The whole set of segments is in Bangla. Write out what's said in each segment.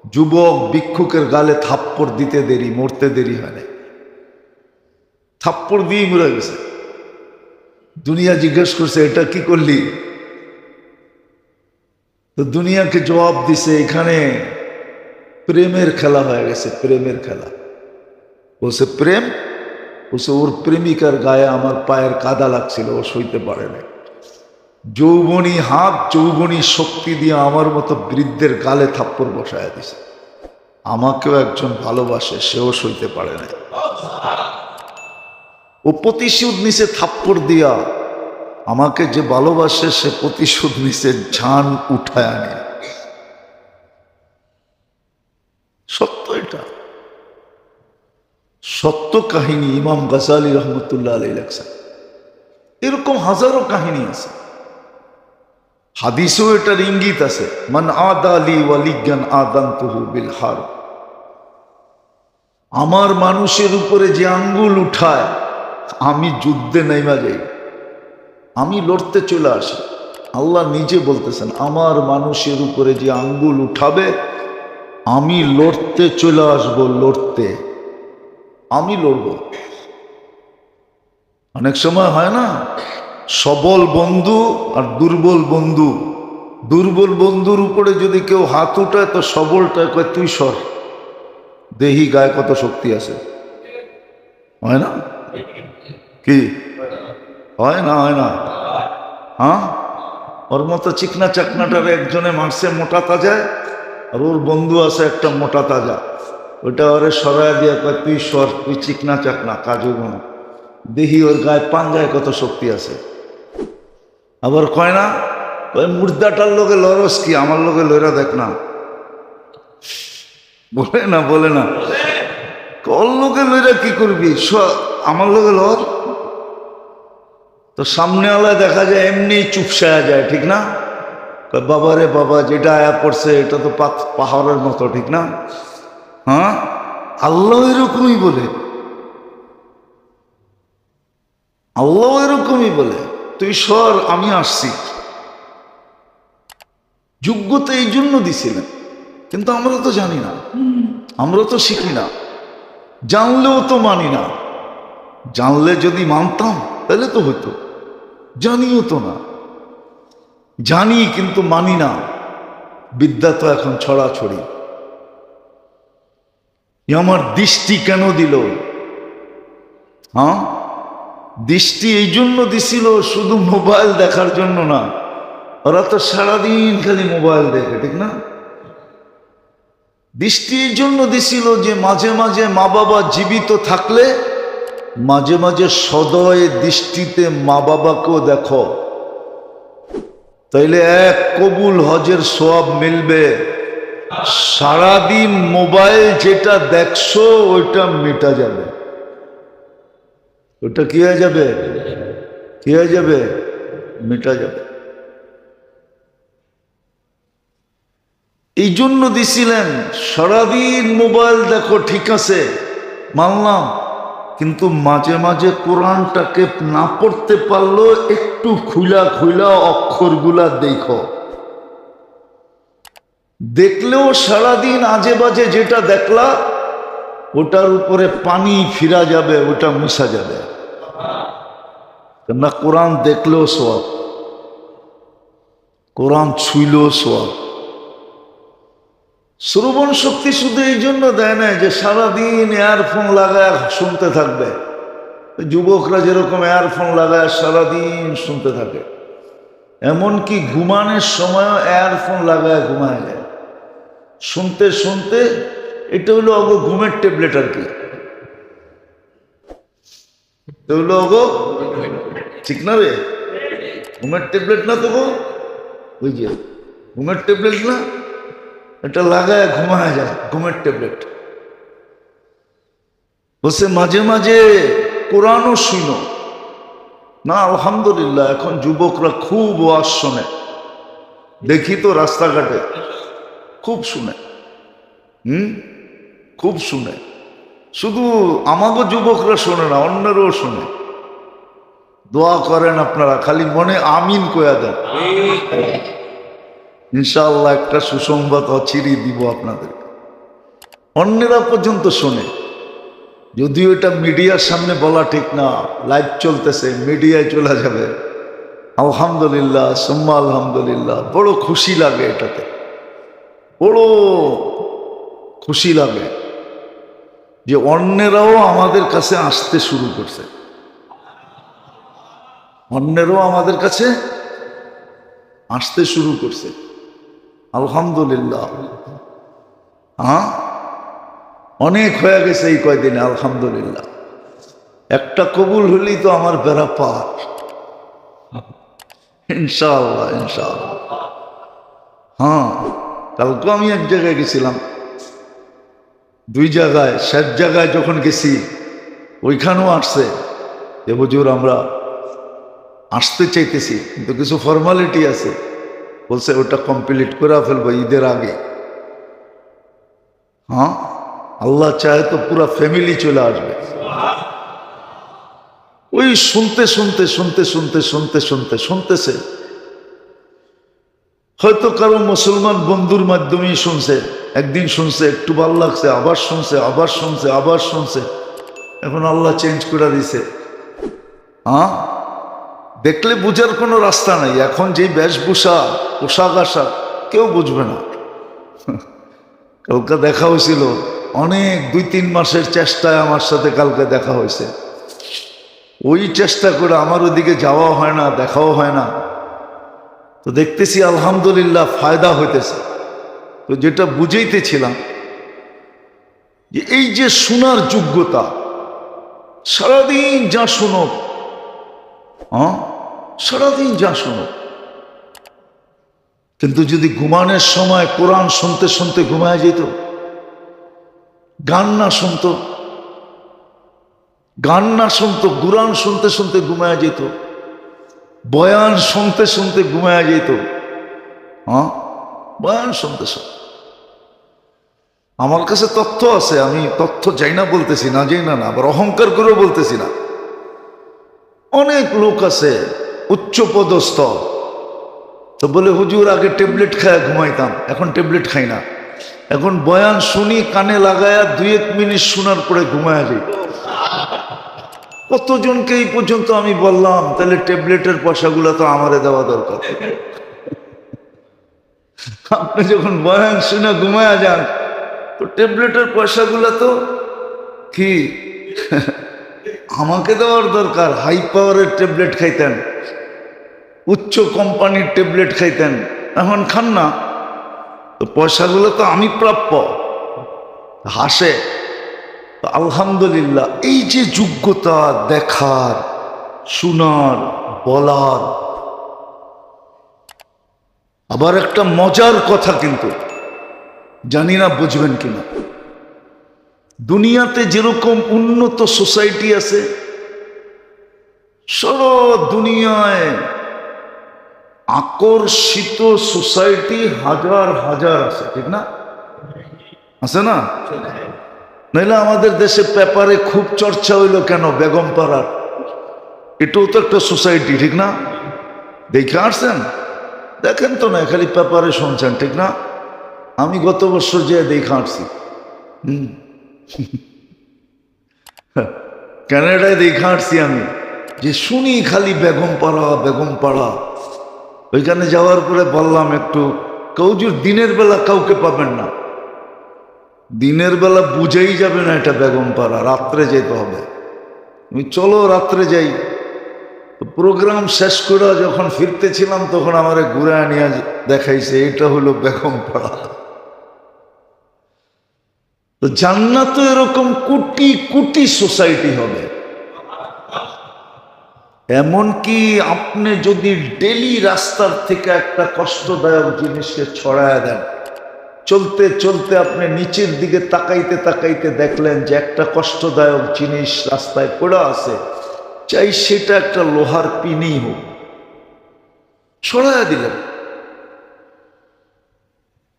যুবক ভিক্ষুকের গালে থাপ্পড় দিতে দেরি, মরতে দেরি হয় না, থাপ্পড় দিয়েই মরে গেছে। দুনিয়া জিজ্ঞেস করছে এটা কি করলি? তো দুনিয়াকে জবাব দিছে এখানে প্রেমের খেলা হয়ে গেছে, প্রেমের খেলা। বলছে প্রেম, বলছে ওর প্রেমিকার গায়ে আমার পায়ের কাদা লাগছিল, ও সইতে পারে না। যৌবনী হাত, যৌবনী শক্তি দিয়ে আমার মতো বৃদ্ধের গালে থাপ্পড় বসায় দিছে। আমাকেও একজন ভালোবাসে, সেও সইতে পারে না। ও প্রতিশোধ নিছে থাপ্পড় দিয়া। আমাকে যে ভালোবাসে সে প্রতিশোধ নিছে জান উঠায় আনে। সত্য, এটা সত্য কাহিনী। ইমাম গাজালি রহমতুল্লাহ আলাইহি লেখছেন। এরকম হাজারো কাহিনী আছে, হাদিসেও এটার ইঙ্গিত আছে। মান আদালি ওয়ালিয়ান আদানতুহু বিল হারব। আমার মানুষের উপরে যে আঙ্গুল উঠায় আমি যুদ্ধে নেমে যাই, আমি লড়তে চলে আসি। আল্লাহ নিজে বলতেছেন আমার মানুষের উপরে যে আঙ্গুল উঠাবে আমি লড়তে চলে আসবো, লড়তে আমি লড়ব। অনেক সময় হয় না, সবল বন্ধু আর দুর্বল বন্ধু। দুর্বল বন্ধুর উপরে যদি কেউ হাত উঠায় তো সবলটা কয় তুই সর, দেহি গায়ে কত শক্তি আছে। হয় না? কি হয় না? হয় না? হ্যাঁ, ওর মতো চিকনা চাকনাটার একজনে মারছে মোটা তাজা, আর ওর বন্ধু আছে একটা মোটা তাজা, ওইটা ওরে সরাই দিয়ে কয় তুই সর, তুই চিকনা চাকনা, কাজ হইব না। দেহি ওর গায়ে পাঞ্জায় কত শক্তি আছে। আবার কয় না, ওই মুর্দাটার লোকে লরস কি, আমার লোকে লইরা দেখ না, বলে না? বলে না? ওর লোকে লইরা কি করবি, আমার লোকে লর। তো সামনে আলায় দেখা যায় এমনি চুপসায়া যায়, ঠিক না? বাবা রে বাবা, যেটা আয়া পড়ছে এটা তো পাহাড়ের মতো, ঠিক না? হ্যাঁ, আল্লাহ এরকমই বলে, আল্লাহ এরকমই বলে তুই সর, আমি আসছি। যোগ্যতা এই জন্য দিছিলেন, কিন্তু আমরা তো জানি না, আমরা তো শিখি না, জানলেও তো মানি না। জানলে যদি মানতাম তাহলে তো হতো, জানিও তো না। জানি কিন্তু মানি না, বিদ্যা তো এখন ছড়াছড়ি। আমার দৃষ্টি কেন দিল? হ্যাঁ, দৃষ্টি এই জন্য দিছিল শুধু মোবাইল দেখার জন্য না। ওরা তো সারাদিন খালি মোবাইল দেখে, ঠিক না? দৃষ্টি এই জন্য দিছিল যে মাঝে মাঝে মা বাবা জীবিত থাকলে মাঝে মাঝে সদয় দৃষ্টিতে মা বাবাকেও দেখো, তাইলে এক কবুল হজের সওয়াব মিলবে। সারাদিন মোবাইল যেটা দেখছো ওইটা মিটা যাবে, ওটা কি হয়ে যাবে? কি হয়ে যাবে? মিটা যাবে। এই জন্য দিছিলেন সারাদিন মোবাইল দেখো, ঠিক আছে মানলাম, কিন্তু মাঝে মাঝে কোরআনটাকে না পড়তে পারলো একটু খুলা খুলা অক্ষরগুলা দেখো। দেখলেও সারাদিন আজে বাজে যেটা দেখলা ওটার উপরে পানি ফিরা যাবে, ওটা মুছা যাবে। কেননা কোরআন দেখলেও সওয়াব, কোরআন ছুইলেও সওয়াব। শ্রবণ শক্তি শুধু এই জন্য দেয় না যে সারাদিন ইয়ারফোন লাগায় শুনতে থাকবে। যুবকরা যেরকম ইয়ারফোন লাগায় সারাদিন শুনতে থাকে, এমনকি ঘুমানোর সময়ও ইয়ারফোন লাগায় ঘুমায় যায় শুনতে শুনতে। এটা হলো অগ ঘুমের ট্যাবলেট আর কি, এটা হলো অগ, ঠিক না রে? ঘুমের ট্যাবলেট না তো গো, ওই যে ঘুমের ট্যাবলেট না, এটা লাগায় ঘুমায় যায়, ঘুমের ট্যাবলেট। বলছে মাঝে মাঝে কোরআনও শুনো না। আলহামদুলিল্লাহ এখন যুবকরা খুব ওয়াজ শোনে, দেখি তো রাস্তাঘাটে খুব শুনে, খুব শুনে। শুধু আমাগো যুবকরা শোনে না, অন্যরাও শোনে। দোয়া করেন আপনারা, খালি মনে আমিন কয়া দেন, ইনশাআল্লাহ একটা সুসংবাদ অচিরেই দিব আপনাদের। অন্যেরা পর্যন্ত শোনে, যদিও এটা মিডিয়ার সামনে বলা ঠিক না, লাইভ চলতেছে, মিডিয়ায় চলে যাবে। আলহামদুলিল্লাহ, সুম্মা আলহামদুলিল্লাহ, বড় খুশি লাগে, এটাতে বড় খুশি লাগে যে অন্যেরাও আমাদের কাছে আসতে শুরু করছে, অন্যেরাও আমাদের কাছে আসতে শুরু করছে। আলহামদুলিল্লাহ। হ্যাঁ, অনেক হয়ে গেছে এই কয়দিনে, আলহামদুলিল্লাহ। একটা কবুল হলেই তো আমার বেড়া পার, ইনশাআল্লাহ ইনশাআল্লাহ। হ্যাঁ, কালকে আমি এক জায়গায় গেছিলাম, দুই জায়গায়, শেষ জায়গায় যখন গেছি ওইখানেও আসছে যে হুজুর আমরা আসতে চাইতেছি, কিন্তু কিছু ফর্মালিটি আছে, বলছে ওটা কমপ্লিট করে ফেলবো ঈদের আগে। হ্যাঁ, আল্লাহ চায় তো পুরা ফ্যামিলি চলে আসবে। ওই শুনতেছে, হয়তো কারো মুসলমান বন্ধুর মাধ্যমেই শুনছে, একদিন শুনছে, একটু ভালো লাগছে, আবার শুনছে, এখন আল্লাহ চেঞ্জ করে দিছে। হ্যাঁ, দেখলে বুঝার কোনো রাস্তা নাই। এখন যেই বেশভূষা, পোশাক আশাক, কেউ বুঝবে না। কালকে দেখা হয়েছিল, অনেক 2-3 মাসের চেষ্টায় আমার সাথে কালকে দেখা হয়েছে। ওই চেষ্টা করে আমার ওদিকে যাওয়া হয় না, দেখাও হয় না, তো দেখতেছি আলহামদুলিল্লাহ ফায়দা হইতেছে। তো যেটা বুঝাইতেছিলাম যে এই যে শোনার যোগ্যতা, সারাদিন যা শোনো, সারাদিন যা শোনো, কিন্তু যদি ঘুমানোর সময় কোরআন শুনতে শুনতে ঘুমায় যেত, গান না শুনতো, কোরআন শুনতে শুনতে ঘুমায় যেত, বয়ান শুনতে শুনতে ঘুমায় যেত। বয়ান শুনতে শুনতে, আমার কাছে তথ্য আছে, আমি তথ্য চাই না বলতেছি না, যাই না, আবার অহংকার করেও বলতেছি না। অনেক লোক আছে উচ্চ পদস্থ, তো বলে হুজুর আগে ট্যাবলেট খায় ঘুমাইতাম, এখন ট্যাবলেট খাই না, এখন বয়ান শুনি, কানে লাগায়া 2-1 মিনিট শোনার পরে ঘুমায়া যাই। কতজনকে এই পর্যন্ত আমি বললাম, তাহলে ট্যাবলেটের পয়সাগুলো তো আমারে দেওয়া দরকার। আপনি যখন বয়ান শুনে ঘুমায়া যান, তো ট্যাবলেটের পয়সাগুলো তো কি আমাকে দেওয়ার দরকার। হাই পাওয়ারের ট্যাবলেট খাইতেন, উচ্চ কোম্পানির ট্যাবলেট খাইতেন, এখন খান না, তো পয়সাগুলো তো আমি প্রাপ্য। হাসে। আলহামদুলিল্লাহ, এই যে যোগ্যতা দেখার, শোনার, বলার। আবার একটা মজার কথা, কিন্তু জানি না বুঝবেন কিনা, দুনিয়াতে যেরকম উন্নত সোসাইটি আছে, সারা দুনিয়ায় আকর্ষিত সোসাইটি হাজার হাজার আছে, ঠিক না? আছে না? নইলে আমাদের দেশে পেপারে খুব চর্চা হইল কেন বেগমপাড়ার, এটাও তো একটা সোসাইটি, ঠিক না? দেখে আসছেন? দেখেন তো না, খালি পেপারে শুনছেন, ঠিক না? আমি গত বছর যে দেখে আসছি, কানাডায় দেখে আসছি আমি, যে শুনি খালি বেগমপাড়া। ওইখানে যাওয়ার পরে বললাম একটু, কৌজুর দিনের বেলা কাউকে পাবেন না, দিনের বেলা বুঝেই যাবে না এটা বেগমপাড়া, রাত্রে যেতে হবে। আমি চলো রাত্রে যাই। প্রোগ্রাম শেষ করে যখন ফিরতেছিলাম, তখন আমারে ঘুরে নিয়ে দেখাইছে এটা হলো বেগমপাড়া। তো জান্নাতে এরকম কোটি কোটি সোসাইটি হবে। এমনকি আপনি যদি ডেলি রাস্তার থেকে একটা কষ্টদায়ক জিনিসকে ছড়ায় দেন, চলতে চলতে আপনি নিচের দিকে তাকাইতে তাকাইতে দেখলেন যে একটা কষ্টদায়ক জিনিস রাস্তায় পড়ে আছে, চাই সেটা একটা লোহার পিনি হোক, ছড়ায় দিলেন,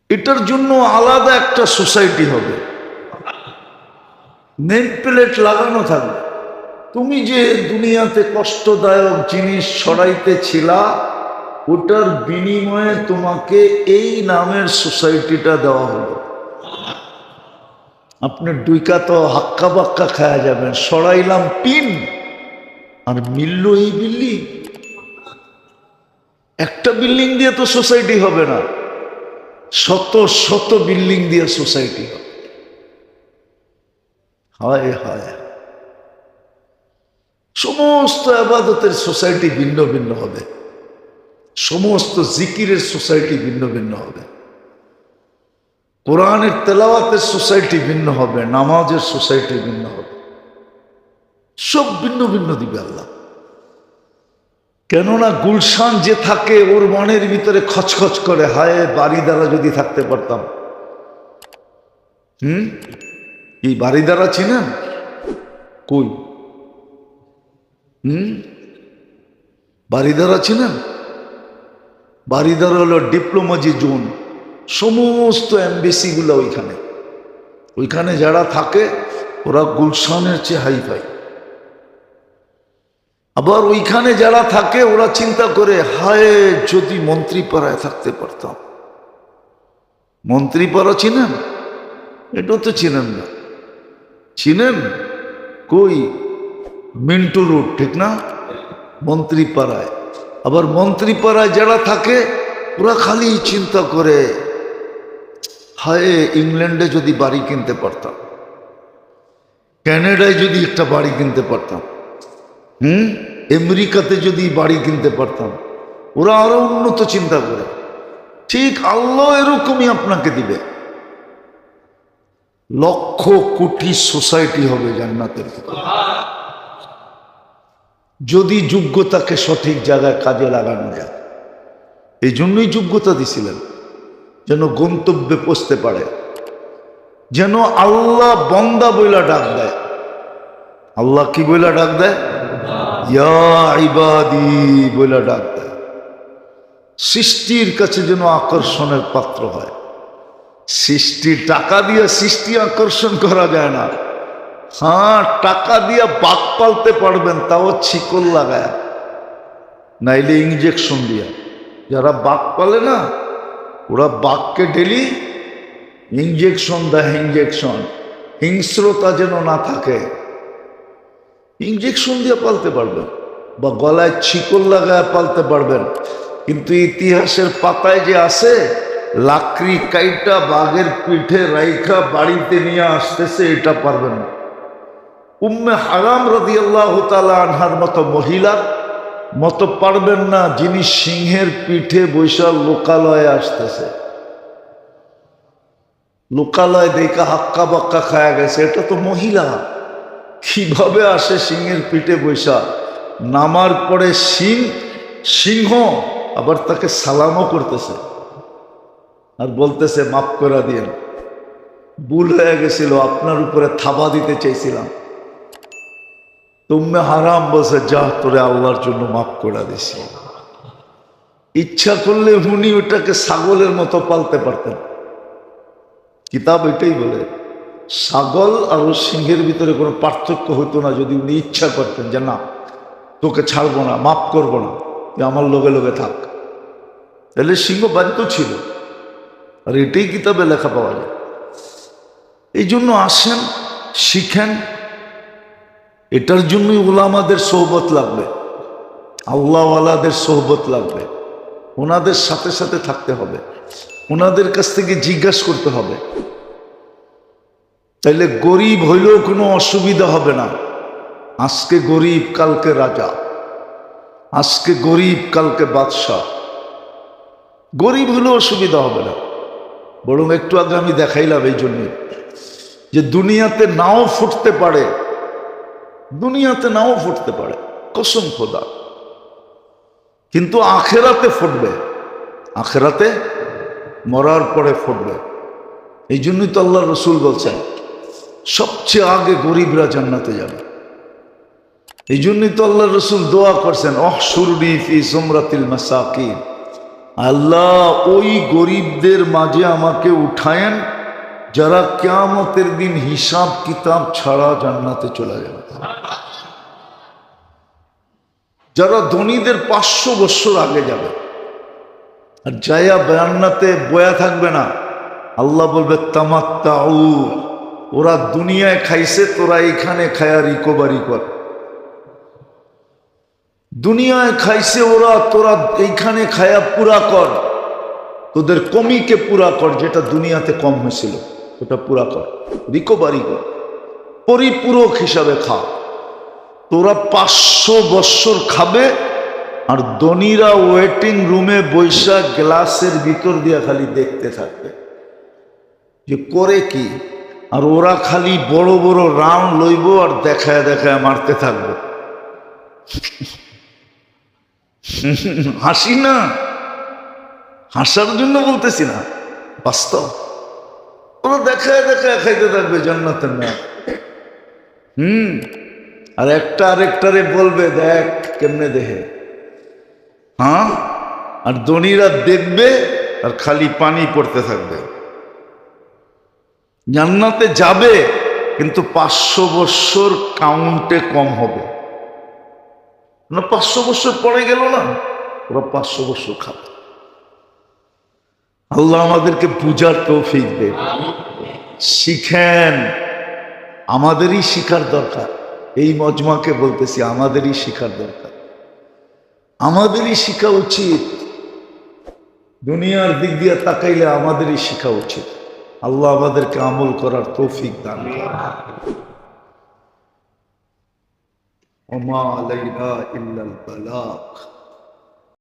এটার জন্য আলাদা একটা সোসাইটি হবে, নেম প্লেট লাগানো থাকবে, তুমি যে দুনিয়াতে কষ্টদায়ক জিনিস ছড়াইতেছিলা, ওটার বিনিময়ে তোমাকে এই নামের সোসাইটিটা দেওয়া হলো। আপনি ডুইকা তো হাক্কা বাক্কা খায়া যাবেন, সরাইলাম পিন আর মিলল এই বিল্ডিং। একটা বিল্ডিং দিয়ে তো সোসাইটি হবে না, শত শত বিল্ডিং দিয়ে সোসাইটি হবে। হায় হায়, সমস্ত আবাদতের সোসাইটি ভিন্ন ভিন্ন হবে, সমস্ত জিকিরের সোসাইটি ভিন্ন ভিন্ন হবে, কোরআনের তেলাওয়াতের সোসাইটি ভিন্ন হবে, নামাজের সোসাইটি ভিন্ন হবে, সব ভিন্ন ভিন্ন দিবে আল্লাহ। কেননা গুলশান যে থাকে ওর মনের ভিতরে খচখচ করে, হায় বাড়ি দ্বারা যদি থাকতে পারতাম। এই বাড়ি দ্বারা চিনেন কই? বাড়ি দ্বারা চিনেন? বাড়ি দ্বারা হলো ডিপ্লোমাজি জোন, সমস্ত এমবেসি গুলো ওইখানে। ওইখানে যারা থাকে ওরা গুলশানের চেয়ে হাই ফাই। আবার ওইখানে যারা থাকে ওরা চিন্তা করে, হায় যদি মন্ত্রীপাড়ায় থাকতে পারতাম। মন্ত্রীপাড়া চিনেন? এটা তো চিনেন না। চিনেন কই? মিন্টু রোড, ঠিক না? মন্ত্রীপাড়ায়। আবার মন্ত্রীপাড়ায় যারা থাকে ওরা খালি চিন্তা করে, হায় ইংল্যান্ডে যদি বাড়ি কিনতে পারতাম, কানাডায় যদি একটা বাড়ি কিনতে পারতাম, আমেরিকাতে যদি বাড়ি কিনতে পারতাম। ওরা আরো উন্নত চিন্তা করে। ঠিক আল্লাহ এরকমই আপনাকে দিবে। লক্ষ কোটি সোসাইটি হবে জান্নাতের ভিতরে, যদি যোগ্যতাকে সঠিক জায়গায় কাজে লাগানো যায়। এই জন্যই যোগ্যতা দিছিলেন, যেন গন্তব্যে পৌঁছতে পারে, যেন আল্লাহ বন্দা বইলা ডাক দেয়। আল্লাহ কি বইলা ডাক দেয়? ইয়া ইবাদি বইলা ডাক দেয়। সৃষ্টির কাছে যেন আকর্ষণের পাত্র হয়। সৃষ্টি টাকা দিয়ে সৃষ্টি আকর্ষণ করা যায় না। হ্যাঁ, টাকা দিয়ে বাঘ পালতে পারবেন, তাও ছিকল লাগায়, নাইলে ইঞ্জেকশন দিয়া। যারা বাঘ পালে না, ওরা বাঘকে ডেলি ইঞ্জেকশন দেয়। ইঞ্জেকশন, হিংস্রতা যেন না থাকে, ইঞ্জেকশন দিয়ে পালতে পারবেন, বা গলায় ছিকল লাগায় পালতে পারবেন। কিন্তু ইতিহাসের পাতায় যে আছে, লাকড়ি কাইটা বাঘের পিঠে রাইখা বাড়িতে নিয়ে আসতেছে, এটা পারবেন না। উম্মে হারাম রাদিয়াল্লাহু তাআলা আনহার মতো মহিলার মতো পারবেন না, যিনি সিংহের পিঠে বৈশা লোকালয়ে আসতেছে। লোকালয় দেখা হাক্কা বাক্কা খায়া গেছে, এটা তো মহিলা। কিভাবে আসে সিংহের পিঠে বৈশা? নামার পরে সিংহ আবার তাকে সালামও করতেছে আর বলতেছে, মাফ করে দিয়েন, ভুল হয়ে গেছিল, আপনার উপরে থাবা দিতে চাইছিলাম। তুমি হারাম বলছে, যা তোরে আল্লাহর জন্য মাফ করে দিছি। ইচ্ছা করলে উনি ওটাকে ছাগলের মতো পালতে পারতেন। কিতাব এটাই বলে, ছাগল আর সিংহের ভিতরে কোনো পার্থক্য হতো না, যদি উনি ইচ্ছা করতেন যে না, তোকে ছাড়বো না, মাফ করবো না, তুই আমার লগে লগে থাক, তাহলে সিংহ বাধ্য ছিল। আর এটাই কিতাবে লেখা পাওয়া যায়। এই জন্য আসেন, শিখেন। এটার জন্যই উলামাদের সোহবত লাগবে, আল্লাহওয়ালাদের সোহবত লাগবে। ওনাদের সাথে সাথে থাকতে হবে, ওনাদের কাছ থেকে জিজ্ঞাসা করতে হবে। তাইলে গরিব হইলেও কোনো অসুবিধা হবে না। আজকে গরিব কালকে রাজা, আজকে গরিব কালকে বাদশাহ। গরিব হলেও অসুবিধা হবে না। বরং একটু আগে আমি দেখাইলাম এই জন্য যে দুনিয়াতে নাও ফুটতে পারে, দুনিয়াতে নাও ফুটতে পারে, কসম খোদা, কিন্তু আখেরাতে ফুটবে। আখেরাতে মরার পরে ফুটবে। এই জন্যই তো আল্লাহ রসুল বলছেন সবচেয়ে আগে গরিবরা জান্নাতে যাবে। এই জন্যই তো আল্লাহ রসুল দোয়া করছেন, অহশুরনি ফি জুমরাতিল মাসাকিন, আল্লাহ ওই গরিবদের মাঝে আমাকে উঠায়েন যারা কিয়ামতের দিন হিসাব কিতাব ছাড়া জান্নাতে চলে যাবে। যারা ধনীদের 500 বছর আগে যাবে, আর জায়া জান্নাতে বয়া থাকবে না। আল্লাহ বলবে তামাত্তাউ, ওরা দুনিয়ায় খাইছে, তোরা এইখানে খায়া রিকভারি কর। দুনিয়ায় খাইছে ওরা, তোরা এইখানে খায়া পুরা কর, তোদের কমিকে পুরা কর, যেটা দুনিয়াতে কম হয়েছিল ওটা পুরা কর, রিকভারি কর, পরিপূরক হিসাবে খা। তোরা 500 বৎসর খাবে, আর ধনীরা ওয়েটিং রুমে বৈশা গ্লাসের ভিতর দিয়া খালি দেখতে থাকবে যে করে কি, আর ওরা খালি বড় বড় রাউন্ড লইব আর দেখায় দেখায় মারতে থাকবে। হাসি না, হাসার জন্য বলতেছি না, বাস্তব। ওরা দেখায় দেখায় খাইতে থাকবে জান্নাতের নাম। আর একটা আরেকটারে বলবে দেখ কেমনে দেখে। হ্যাঁ, আর ধনীরা দেখবে আর খালি পানি পড়তে থাকবে। জান্নাতে যাবে, কিন্তু 500 বৎসর কাউন্টে কম হবে না। 500 বৎসর পরে গেল না, ওরা 500 বৎসর খাবে। আল্লাহ আমাদেরকে বুঝার তৌফিক দেন। শিখেন, আমাদেরই শিখার দরকার। এই মজমাকে বলতেছি, আমাদেরই শিখার দরকার, আমাদেরই শিখা উচিত। দুনিয়ার দিক দিয়ে তাকাইলে আমাদেরই শিখা উচিত। আল্লাহ আমাদেরকে আমল করার তৌফিক দান করেন। ওমা আলাইনা ইল্লাল বালাগ।